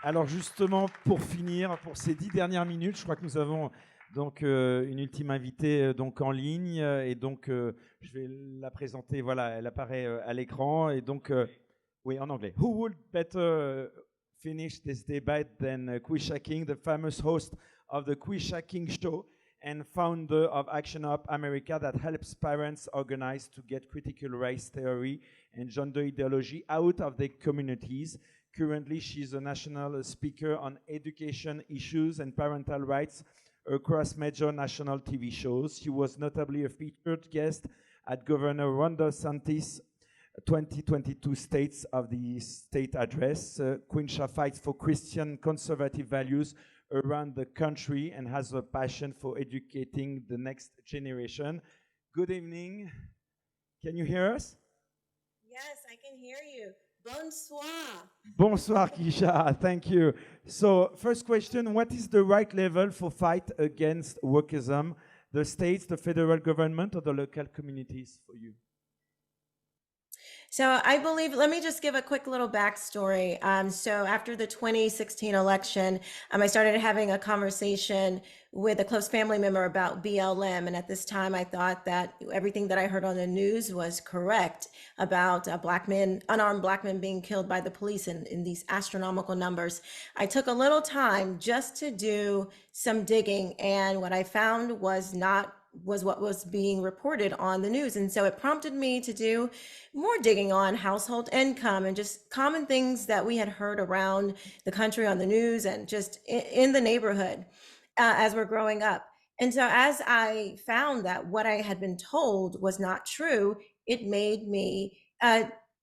Alors justement, pour finir, pour ces 10 dernières minutes, je crois que nous avons donc une ultime invitée donc en ligne et donc je vais la présenter. Voilà, elle apparaît à l'écran et donc oui, en anglais. Who would better finish this debate than Quisha King, the famous host of the Quisha King Show and founder of Action Up America, that helps parents organize to get critical race theory and gender ideology out of their communities. Currently, she's a national speaker on education issues and parental rights across major national TV shows. She was notably a featured guest at Governor Ron DeSantis' 2022 States of the State Address. Quisha fights for Christian conservative values around the country and has a passion for educating the next generation. Good evening. Can you hear us? Yes, I can hear you. Bonsoir. Bonsoir, Quisha. Thank you. So, first question, what is the right level for fight against wokeism? The states, the federal government, or the local communities for you? So I believe, let me just give a quick little backstory. So after the 2016 election, I started having a conversation with a close family member about BLM. And at this time, I thought that everything that I heard on the news was correct about black men, unarmed black men being killed by the police in these astronomical numbers. I took a little time just to do some digging. And what I found was what was being reported on the news. And so it prompted me to do more digging on household income and just common things that we had heard around the country on the news and just in the neighborhood as we're growing up. And so as I found that what I had been told was not true, it made me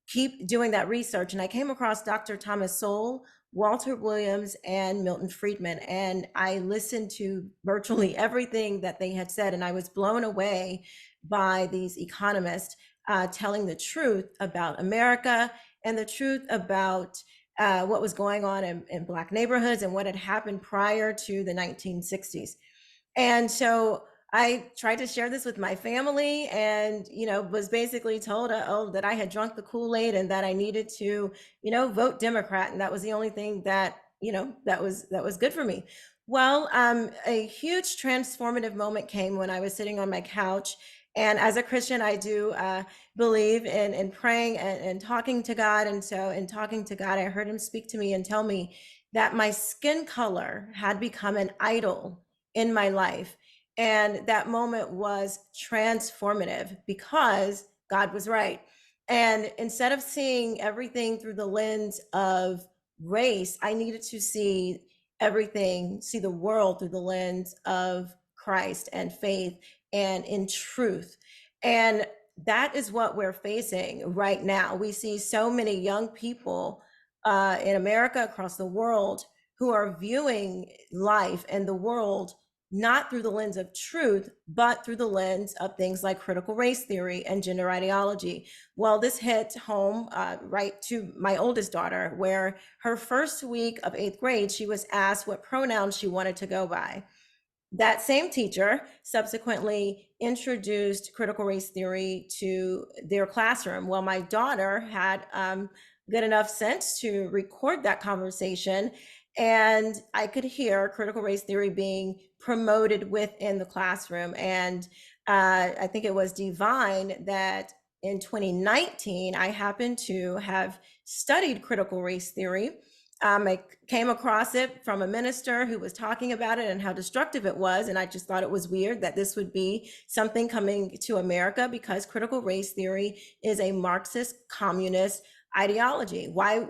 keep doing that research. And I came across Dr. Thomas Sowell, Walter Williams, and Milton Friedman. And I listened to virtually everything that they had said. And I was blown away by these economists telling the truth about America and the truth about what was going on in Black neighborhoods and what had happened prior to the 1960s. And so I tried to share this with my family and, was basically told, that I had drunk the Kool-Aid and that I needed to, vote Democrat. And that was the only thing that, that was good for me. Well, a huge transformative moment came when I was sitting on my couch. And as a Christian, I do believe in praying and talking to God. And so in talking to God, I heard him speak to me and tell me that my skin color had become an idol in my life. And that moment was transformative because God was right. And instead of seeing everything through the lens of race, I needed to see the world through the lens of Christ and faith and in truth. And that is what we're facing right now. We see so many young people in America, across the world, who are viewing life and the world not through the lens of truth, but through the lens of things like critical race theory and gender ideology. Well, this hit home right to my oldest daughter, where her first week of 8th grade, she was asked what pronouns she wanted to go by. That same teacher subsequently introduced critical race theory to their classroom. Well, my daughter had good enough sense to record that conversation, and I could hear critical race theory being promoted within the classroom. And I think it was divine that in 2019, I happened to have studied critical race theory. I came across it from a minister who was talking about it and how destructive it was. And I just thought it was weird that this would be something coming to America, because critical race theory is a Marxist communist ideology. Why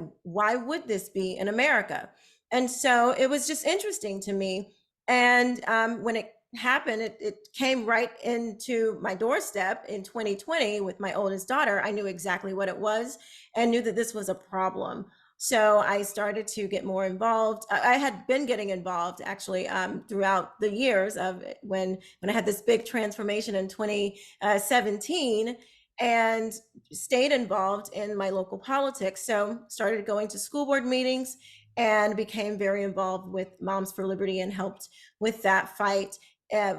would this be in America? And so it was just interesting to me. And when it happened, it came right into my doorstep in 2020 with my oldest daughter. I knew exactly what it was and knew that this was a problem. So I started to get more involved. I had been getting involved actually throughout the years of when I had this big transformation in 2017, and stayed involved in my local politics. So started going to school board meetings and became very involved with Moms for Liberty and helped with that fight.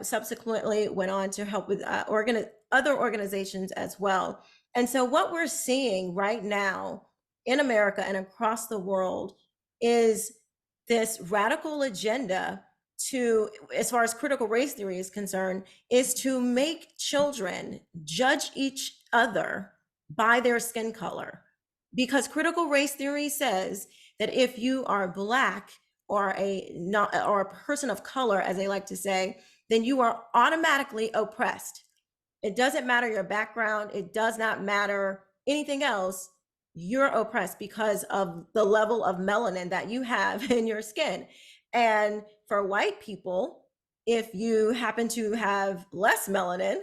Subsequently went on to help with other organizations as well. And so what we're seeing right now in America and across the world is this radical agenda to, as far as critical race theory is concerned, is to make children judge each other by their skin color. Because critical race theory says that if you are Black or a person of color, as they like to say, then you are automatically oppressed. It doesn't matter your background. It does not matter anything else. You're oppressed because of the level of melanin that you have in your skin. And for white people, if you happen to have less melanin,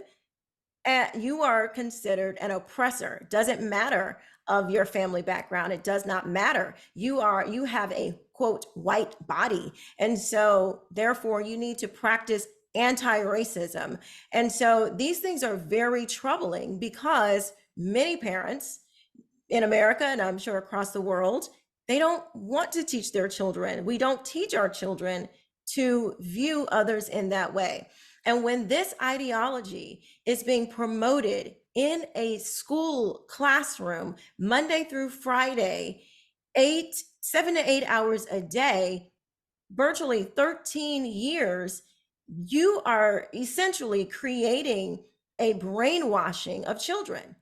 you are considered an oppressor. Doesn't matter of your family background. It does not matter. You have a quote white body. And so therefore you need to practice anti-racism. And so these things are very troubling because many parents in America, and I'm sure across the world, they don't want to teach their children. We don't teach our children to view others in that way. And when this ideology is being promoted in a school classroom, Monday through Friday, 7 to 8 hours a day, virtually 13 years, you are essentially creating a brainwashing of children.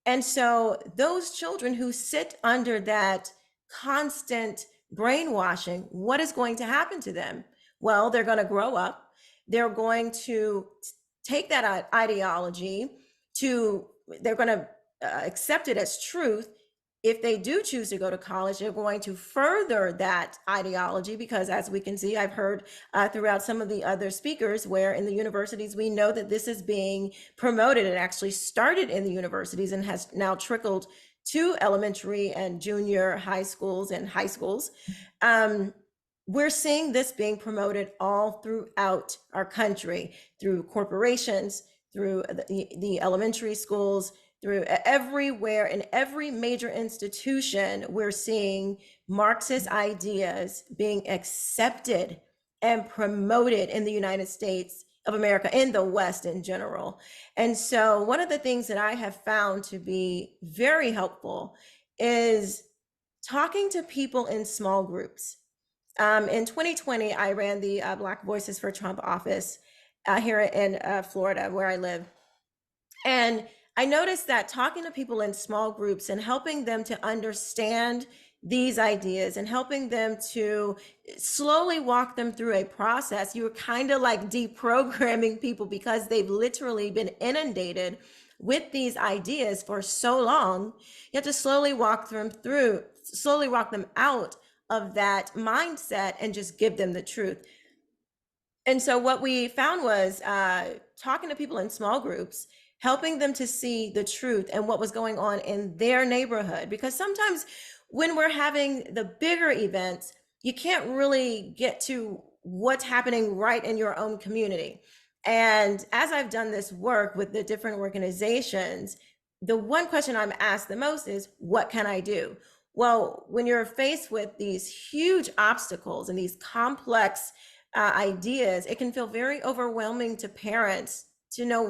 And so those children who sit under that constant brainwashing, what is going to happen to them? Well, they're going to grow up. They're going to take that ideology they're going to accept it as truth. If they do choose to go to college, they're going to further that ideology because, as we can see, I've heard throughout some of the other speakers where in the universities, we know that this is being promoted. It actually started in the universities and has now trickled to elementary and junior high schools and high schools. We're seeing this being promoted all throughout our country, through corporations, through the elementary schools, through everywhere. In every major institution, we're seeing Marxist ideas being accepted and promoted in the United States of America, in the West in general. And so one of the things that I have found to be very helpful is talking to people in small groups. In 2020, I ran the Black Voices for Trump office here in Florida, where I live. And I noticed that talking to people in small groups and helping them to understand these ideas and helping them to slowly walk them through a process, you were kind of like deprogramming people because they've literally been inundated with these ideas for so long. You have to slowly walk them out of that mindset and just give them the truth. And so what we found was talking to people in small groups, helping them to see the truth and what was going on in their neighborhood. Because sometimes when we're having the bigger events, you can't really get to what's happening right in your own community. And as I've done this work with the different organizations, the one question I'm asked the most is, what can I do? Well, when you're faced with these huge obstacles and these complex ideas, it can feel very overwhelming to parents to know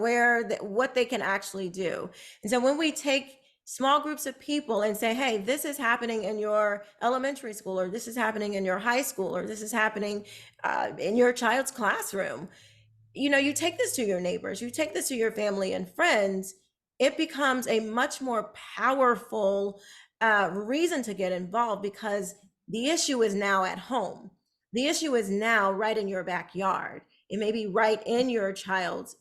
what they can actually do. And so when we take small groups of people and say, hey, this is happening in your elementary school, or this is happening in your high school, or this is happening in your child's classroom, you take this to your neighbors, you take this to your family and friends, it becomes a much more powerful reason to get involved, because the issue is now at home. The issue is now right in your backyard. It may be right in your child's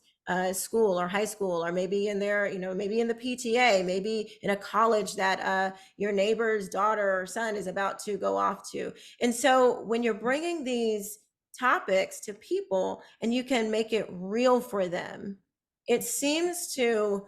school or high school, or maybe in their, maybe in the PTA, maybe in a college that your neighbor's daughter or son is about to go off to. And so when you're bringing these topics to people and you can make it real for them, it seems to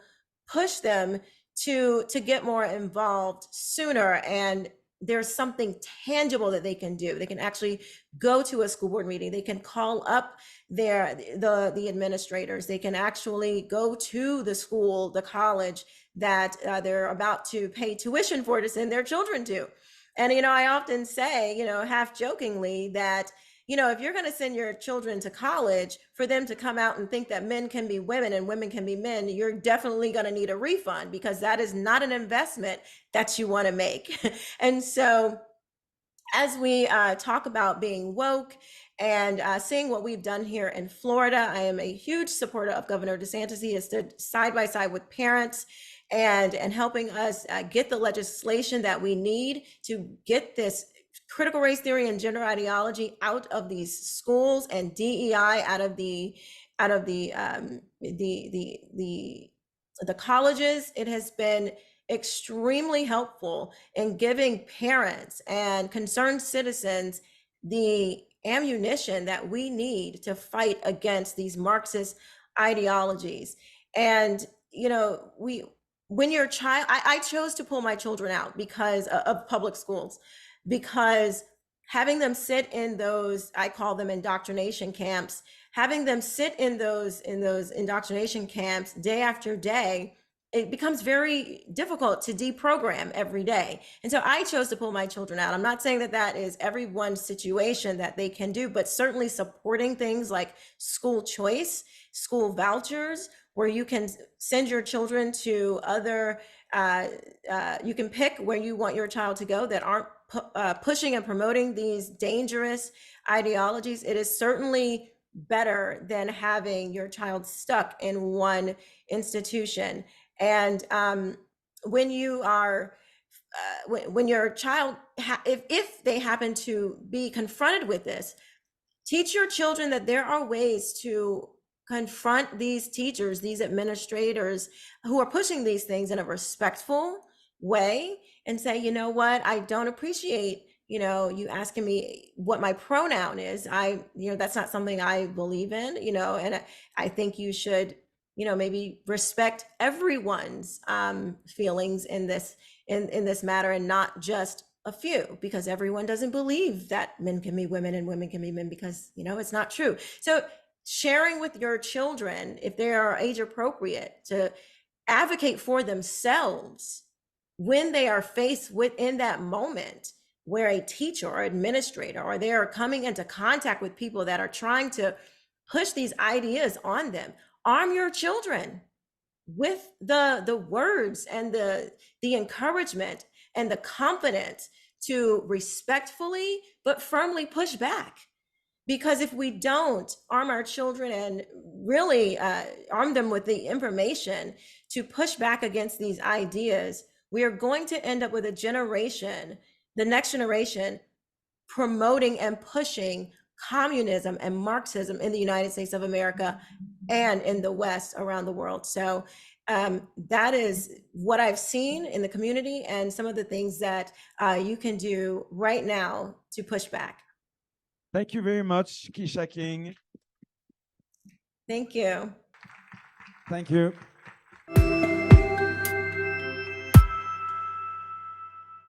push them to get more involved sooner. And there's something tangible that they can do. They can actually go to a school board meeting. They can call up the administrators. They can actually go to the school, the college that they're about to pay tuition for to send their children to. And, I often say, half jokingly that, if you're going to send your children to college, for them to come out and think that men can be women and women can be men, you're definitely going to need a refund, because that is not an investment that you want to make. And so as we talk about being woke and seeing what we've done here in Florida, I am a huge supporter of Governor DeSantis. He has stood side by side with parents and helping us get the legislation that we need to get this critical race theory and gender ideology out of these schools and DEI out of the colleges. It has been extremely helpful in giving parents and concerned citizens the ammunition that we need to fight against these Marxist ideologies. And, you know, when your child, I chose to pull my children out because of public schools, because having them sit in those, I call them indoctrination camps, having them sit in those indoctrination camps day after day, it becomes very difficult to deprogram every day. And so I chose to pull my children out. I'm not saying that that is everyone's situation that they can do, but certainly supporting things like school choice, school vouchers, where you can send your children to other, you can pick where you want your child to go that aren't pushing and promoting these dangerous ideologies. It is certainly better than having your child stuck in one institution. And when you are, when your child, if they happen to be confronted with this, teach your children that there are ways to confront these teachers, these administrators who are pushing these things in a respectful way, and say, you know what, I don't appreciate, you know, you asking me what my pronoun is. You know, that's not something I believe in, you know, and I think you should, you know, maybe respect everyone's feelings in this matter, and not just a few, because everyone doesn't believe that men can be women and women can be men, because, you know, it's not true. So sharing with your children, if they are age appropriate, to advocate for themselves when they are faced within that moment where a teacher or administrator, or they are coming into contact with people that are trying to push these ideas on them. Arm your children with the words and the encouragement and the confidence to respectfully but firmly push back. Because if we don't arm our children and really arm them with the information to push back against these ideas, we are going to end up with a generation, the next generation, promoting and pushing communism and Marxism in the United States of America and in the West around the world. So that is what I've seen in the community, and some of the things that you can do right now to push back. Thank you very much, Quisha King. Thank you. Thank you.